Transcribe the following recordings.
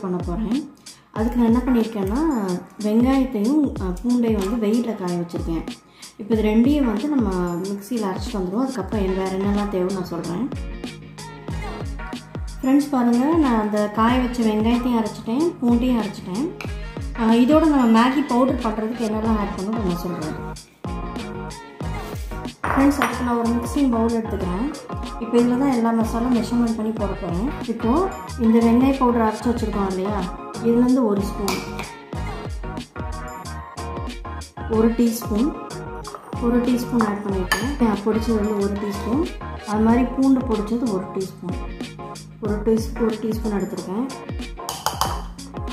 பண்ண போகிறேன். அதுக்கு நான் என்ன பண்ணியிருக்கேன்னா வெங்காயத்தையும் பூண்டையும் வந்து வெயிலில் காய வச்சுருக்கேன். இப்போ இது ரெண்டையும் வந்து நம்ம மிக்சியில் அரைச்சிட்டு வந்துடுவோம். அதுக்கப்புறம் வேறு என்னெல்லாம் தேவைன்னு நான் சொல்கிறேன். ஃப்ரெண்ட்ஸ் பாருங்கள், நான் அந்த காய வச்ச வெங்காயத்தையும் அரைச்சிட்டேன், பூண்டையும் அரைச்சிட்டேன். இதோடு நம்ம மேகி பவுடர் பண்ணுறதுக்கு என்னெல்லாம் ஆட் பண்ணணும்னு நான் சொல்கிறேன். ஃப்ரெண்ட்ஸ் அதுக்கு நான் ஒரு மிக்சிங் பவுல் எடுத்துக்கிறேன். இப்போ இதில் தான் எல்லா மசாலும் மெஷர்மெண்ட் பண்ணி போட போகிறேன். இப்போது இந்த வெங்காய பவுடர் அரைச்சி வச்சுருக்கோம் இல்லையா, இதுலேருந்து 1 ஸ்பூன், 1 டீஸ்பூன் ஆட் பண்ணியிருக்கேன். பொடிச்சது வந்து 1 டீஸ்பூன். அது மாதிரி பூண்டு பொடிச்சது 1 டீஸ்பூன், 1 டீஸ்பூன் எடுத்துருக்கேன்.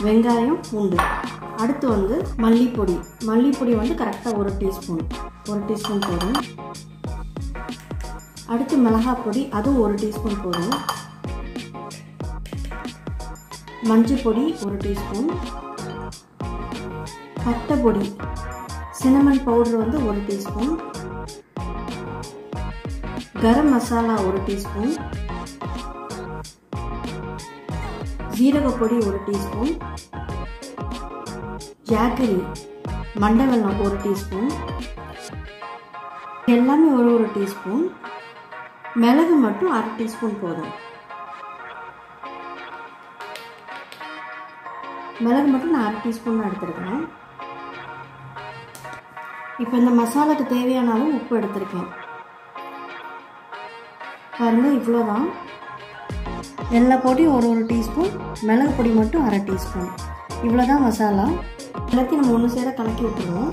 வெங்காயம், பூண்டு. அடுத்து வந்து மல்லிப்பொடி வந்து கரெக்டாக 1 டீஸ்பூன் போதும். அடுத்து மிளகாய் பொடி, அதுவும் 1 டீஸ்பூன் போதும். மஞ்சள் பொடி 1 டீஸ்பூன். பட்டை பொடி, சின்னமன் பவுடர் வந்து 1 டீஸ்பூன். கரம் மசாலா 1 டீஸ்பூன். ஜீரகப்பொடி 1 டீஸ்பூன். ஜாகரி மண்டவெல்லம் 1 டீஸ்பூன். எல்லாமே 1 டீஸ்பூன். மிளகு மட்டும் 1/2 டீஸ்பூன் போதும். மிளகு மட்டும் நான் 1/2 டீஸ்பூன் தான் எடுத்துருக்கேன். இப்போ இந்த மசாலாவுக்கு தேவையான அளவு உப்பு எடுத்திருக்கேன். பாருங்கள், இவ்வளோதான். எல்லா பொடியும் 1 டீஸ்பூன், மிளகு பொடி மட்டும் 1/2 டீஸ்பூன். இவ்வளோதான் மசாலா. எல்லாத்தையும் நம்ம ஒன்று சேர கலக்கி விட்டுருவோம்.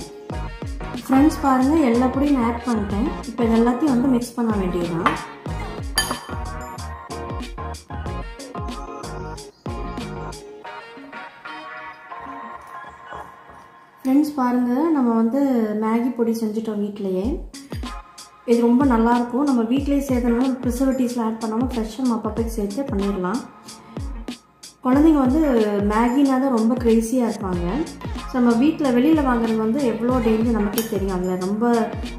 ஃப்ரெண்ட்ஸ் பாருங்கள், எல்லா பொடியும் நான் ஆட் பண்ணிட்டேன். இப்போ இது எல்லாத்தையும் வந்து மிக்ஸ் பண்ண வேண்டியதுதான். ஃப்ரெண்ட்ஸ் பாருங்கள், நம்ம வந்து மேகி பொடி செஞ்சுட்டோம் வீட்டிலையே. இது ரொம்ப நல்லாயிருக்கும். நம்ம வீட்டிலேயே சேர்த்தோம்னா ப்ரிசர்வேட்டிவ்ஸில் ஆட் பண்ணாமல் ஃப்ரெஷ்ஷாக நம்ம அப்பப்போக்கு சேர்த்து பண்ணிடலாம். குழந்தைங்க வந்து மேகினா தான் ரொம்ப க்ரேஸியாக இருப்பாங்க. ஸோ நம்ம வீட்டில் வெளியில் வாங்குறது வந்து எவ்வளோ டேஞ்சர் நமக்கே தெரியும். அதில் ரொம்ப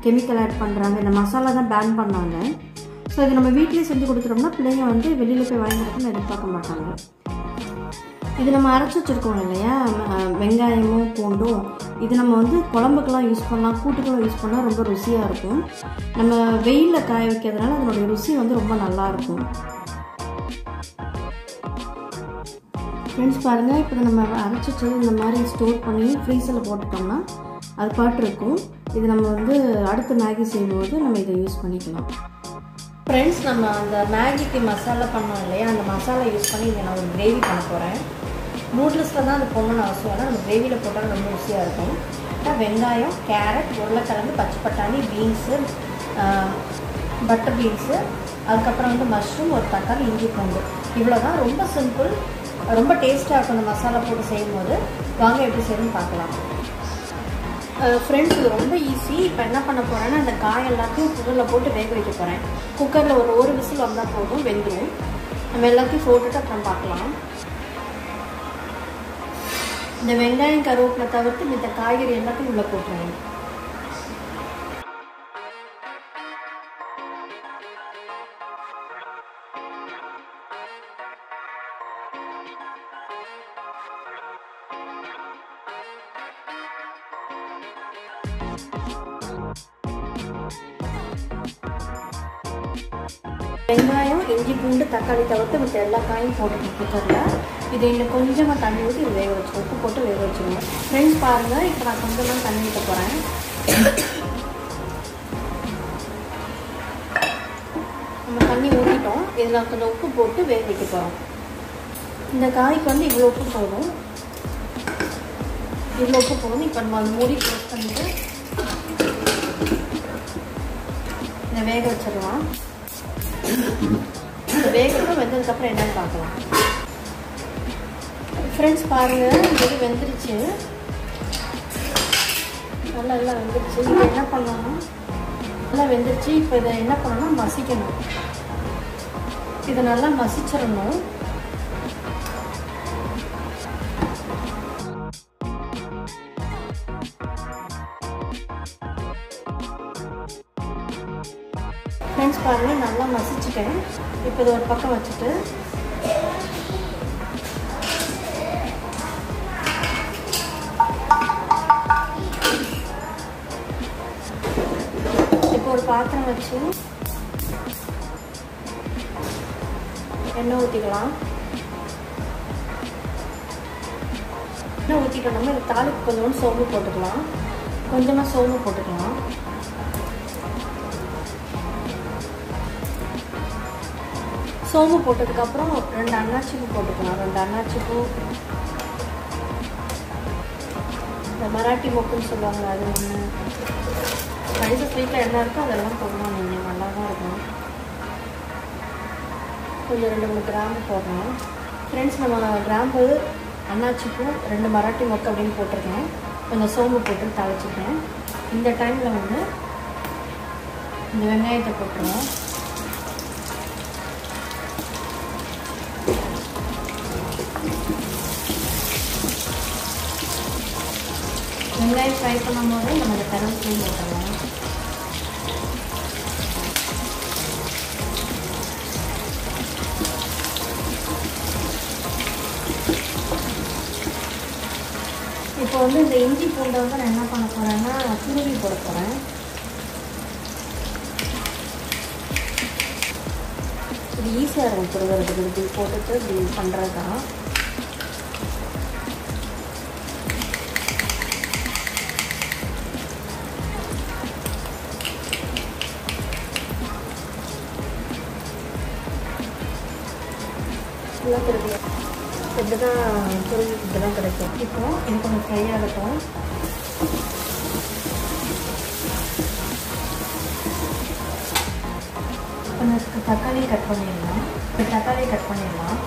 கெமிக்கல் ஆட் பண்ணுறாங்க. இந்த மசாலா தான் பேன் பண்ணாங்க. ஸோ இது நம்ம வீட்டிலே செஞ்சு கொடுத்துட்டோம்னா பிள்ளைங்க வந்து வெளியில் போய் வாங்கிக்கிறதுன்னு எதிர்பார்க்க மாட்டாங்க. இது நம்ம அரைச்சி வச்சுருக்கோம் இல்லையா, வெங்காயமும் பூண்டும், இது நம்ம வந்து குழம்புக்கெல்லாம் யூஸ் பண்ணலாம், கூட்டுக்கெல்லாம் யூஸ் பண்ணால் ரொம்ப ருசியாக இருக்கும். நம்ம வெயிலில் காய வைக்கிறதுனால அதனுடைய ருசி வந்து ரொம்ப நல்லாயிருக்கும். ஃப்ரெண்ட்ஸ் பாருங்கள், இப்போ நம்ம அரைச்சி வச்சது இந்த மாதிரி ஸ்டோர் பண்ணி ஃப்ரீசரில் போட்டுட்டோம்னா அது பாட்டு இருக்கும். இது நம்ம வந்து அடுத்த மேகி செய்யும்போது நம்ம இதை யூஸ் பண்ணிக்கலாம். ஃப்ரெண்ட்ஸ், நம்ம அந்த மேகிக்கு மசாலா பண்ணோம் இல்லையா, அந்த மசாலா யூஸ் பண்ணி இதை நான் ஒரு கிரேவி பண்ண போகிறேன். நூடுல்ஸில் தான் அது போகணுன்னு அவசியம் இல்லை, நம்ம கிரேவியில் போட்டாலும் ரொம்ப ருசியாக இருக்கும். வெங்காயம், கேரட், உருளைக்கிழங்கு, பச்சை பட்டாணி, பீன்ஸு, பட்டர் பீன்ஸு, அதுக்கப்புறம் வந்து மஷ்ரூம், ஒரு தக்காளி, இஞ்சி பூண்டு. இவ்வளோ தான். ரொம்ப சிம்பிள், ரொம்ப டேஸ்ட்டாக இருக்கும் இந்த மசாலா போட்டு செய்யும்போது. வாங்க எப்படி செய்யணும்னு பார்க்கலாம். ஃப்ரெண்ட்ஸ், இது ரொம்ப ஈஸி. இப்போ என்ன பண்ண போகிறேன்னா, அந்த காய் எல்லாத்தையும் குக்கரில் போட்டு வேக வைக்க போகிறேன். குக்கரில் ஒரு விசில் வந்தால் போதும், வெந்துடும். நம்ம எல்லாத்தையும் போட்டுட்டு அப்புறம் பார்க்கலாம். இந்த வெங்காயம் கருவேப்பிலை தவிர்த்து இந்த காய்கறி எல்லாத்தையும் உள்ளே போட்டுருவேன். வெங்காயம், இஞ்சி பூண்டு, தக்காளி தவிர்த்து மற்ற எல்லா காயும் போட்டு குக்கரில் இது இன்னும் கொஞ்சமாக தண்ணி ஊற்றி இது வேக வச்சுருவோம். உப்பு போட்டு வேக வச்சுருவோம். ஃப்ரெண்ட்ஸ் பாருங்கள், இப்போ நான் கொஞ்சமாக தண்ணி ஊற்ற போகிறேன். நம்ம தண்ணி ஊற்றிட்டோம். இதில் கொஞ்சம் உப்பு போட்டு வேக வைக்க போகிறோம். இந்த காய்க்கு வந்து இவ்வளோ உப்பு போதும். இப்போ நம்ம அது மூடி க்ளோஸ் பண்ணிவிட்டு இதை வேக வச்சிடலாம். வேகட்டும். வெந்ததுக்கப்புறம் என்னன்னு பார்க்கலாம். ஃப்ரெண்ட்ஸ் பாருங்கள், இது வெந்துருச்சு, நல்லா வெந்துருச்சு. இது என்ன பண்ணணும், நல்லா வெந்துருச்சு. இப்போ இதை என்ன பண்ணணும், மசிக்கணும். இதை நல்லா மசிச்சிடணும். ஃப்ரெண்ட்ஸ் பாருங்கள், நல்லா மசிச்சுட்டேன். இப்போ இது ஒரு பக்கம் வச்சுட்டு ஒரு பாத்திரம் வச்சு எண்ணெய் ஊற்றிக்கலாம். எண்ணெய் ஊற்றிட்டோம்னா இந்த தாளிக்கு கொஞ்சோண்டு சோம்பு போட்டுக்கலாம். கொஞ்சமாக சோம்பு போட்டுக்கலாம். சோம்பு போட்டதுக்கப்புறம் 2 அன்னாச்சிப்பூ போட்டுக்கலாம். 2 அன்னாச்சிப்பூ, இந்த மராட்டி மொக்குன்னு சொல்லுவாங்க, அது ஒன்று. ஸ்பைசஸ் வீட்டில் என்ன இருக்கோ அதெல்லாம் போடலாம். நீங்கள் நல்லா தான் இருக்கும். கொஞ்சம் 2-3 கிராம்பு போடணும். ஃப்ரெண்ட்ஸ், நம்ம கிராம்பு, அன்னாச்சிப்பூ, 2 மராட்டி மொக்கு அப்படின்னு போட்டிருக்கேன். கொஞ்சம் சோம்பு போட்டு தாளிச்சிருக்கேன். இந்த டைமில் வந்து இந்த வெங்காயத்தை போட்டுருவோம். வெங்காயம் ஃப்ரை பண்ணும்போது நம்ம இந்த கருவேப்பிலை போட்டுருவோம். இப்போ வந்து இந்த இஞ்சி பூண்டை வந்து நான் என்ன பண்ண போகிறேன்னா துருவி போட போகிறேன். இது ஈஸியாக இருக்கும் துருவுறதுக்கு. இப்படி போட்டுட்டு இப்படி பண்ணுறது தான். இப்படி தான் துருவி இப்படி தான் கிடைக்கும். இப்போ இது கொஞ்சம் ஃப்ரை ஆகட்டும். கொஞ்சம் தக்காளி கட் பண்ணிடலாம். தக்காளி கட் பண்ணிடலாம்.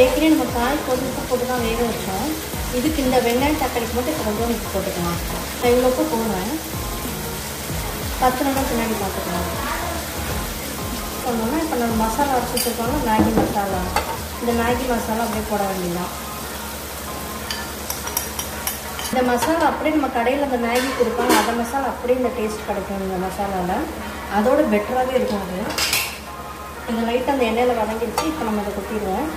ஏற்கனவே நம்ம காய் கொஞ்சம் உப்பு போட்டு தான் வேக வச்சோம். இதுக்கு இந்த வெங்காயம் தக்காளிக்கு மட்டும் இப்போ கொஞ்சம் உப்பு போட்டுக்கலாம். நான் இவ்வளோ உப்பு போடுவேன். 10 நிமிடம் பின்னாடி பார்த்துக்கலாம். சொன்னோன்னா இப்போ நம்ம மசாலா அரைச்சி வச்சுருக்கோம்னா மேகி மசாலா, இந்த மேகி மசாலா அப்படியே போட வேண்டியதான். இந்த மசாலா அப்படியே நம்ம கடையில் அந்த மேகி கொடுப்பாங்க, அந்த மசாலா அப்படியே இந்த டேஸ்ட் கிடைக்கும் இந்த மசாலாவில். அதோட பெட்டராகவே இருக்கும் அது. இந்த லைட்டாக அந்த எண்ணெயில் வதங்கிடுச்சு. இப்போ நம்ம அதை கொட்டிடுவோம்.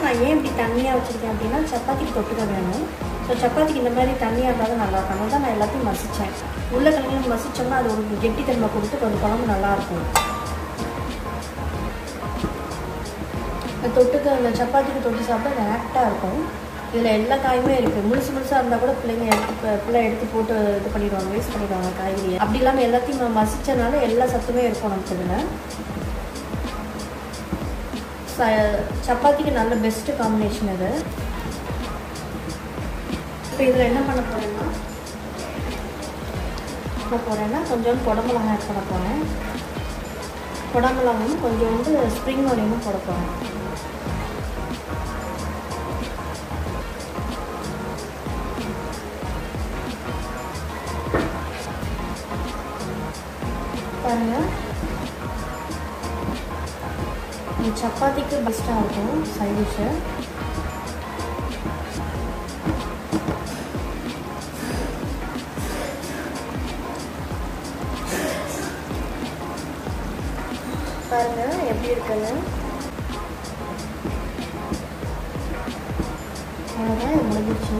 நான் ஏன் இப்படி தண்ணியாக வச்சுருக்கேன் அப்படின்னா சப்பாத்திக்கு தொட்டுக்க வேணும். ஸோ சப்பாத்திக்கு இந்த மாதிரி தண்ணியாக இருந்தாலும் நல்லா இருக்கணும் தான் நான் எல்லாத்தையும் மசித்தேன். உருளைக்கிழங்கு மசித்தோம்னா அது ஒரு கெட்டித்தன்மை கொடுத்து கொஞ்சம் குழம்பு நல்லாயிருக்கும். தொட்டுக்க அந்த சப்பாத்திக்கு தொட்டு சாப்பிட்டா கரெக்டாக இருக்கும். இதில் எல்லா காயுமே இருக்குது. முழுசாக இருந்தால் கூட பிள்ளைங்க எடுத்து போட்டு இது பண்ணிடுவாங்க, வேஸ்ட் பண்ணிடுவாங்க காய்கறி. அப்படி இல்லாமல் எல்லாத்தையும் மசித்தனால எல்லா சத்துமே இருக்கும் நமக்கு இதில். சப்பாத்திக்கு நல்ல பெஸ்ட்டு காம்பினேஷன் இது. இப்போ இதில் என்ன பண்ண போகிறேன்னா கொஞ்சோண்டு குடமிளகாய் ஆட் பண்ண போகிறேன். குடமிளகாயும் கொஞ்சோண்டு ஸ்ப்ரிங் ஆனியனும் போட போகிறேன். பாருங்கள், இந்த சப்பாத்திக்கு பெஸ்ட்டாக இருக்கும் சைட் டிஷ்ஷு. பாருங்கள் எப்படி இருக்குன்னு. அவ்வளோதான், இது முடிஞ்சிடுச்சு.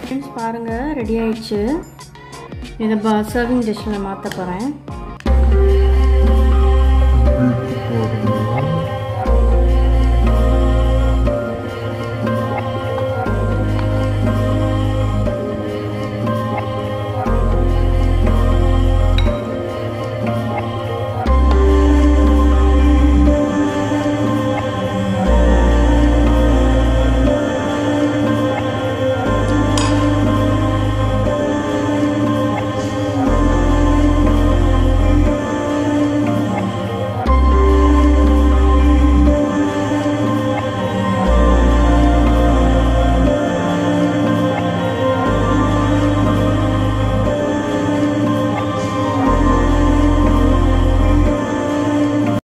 ஃப்ரெண்ட்ஸ் பாருங்கள், ரெடி ஆயிடுச்சு. இதை சர்விங் டிஷ்ஷில் மாற்ற போகிறேன்.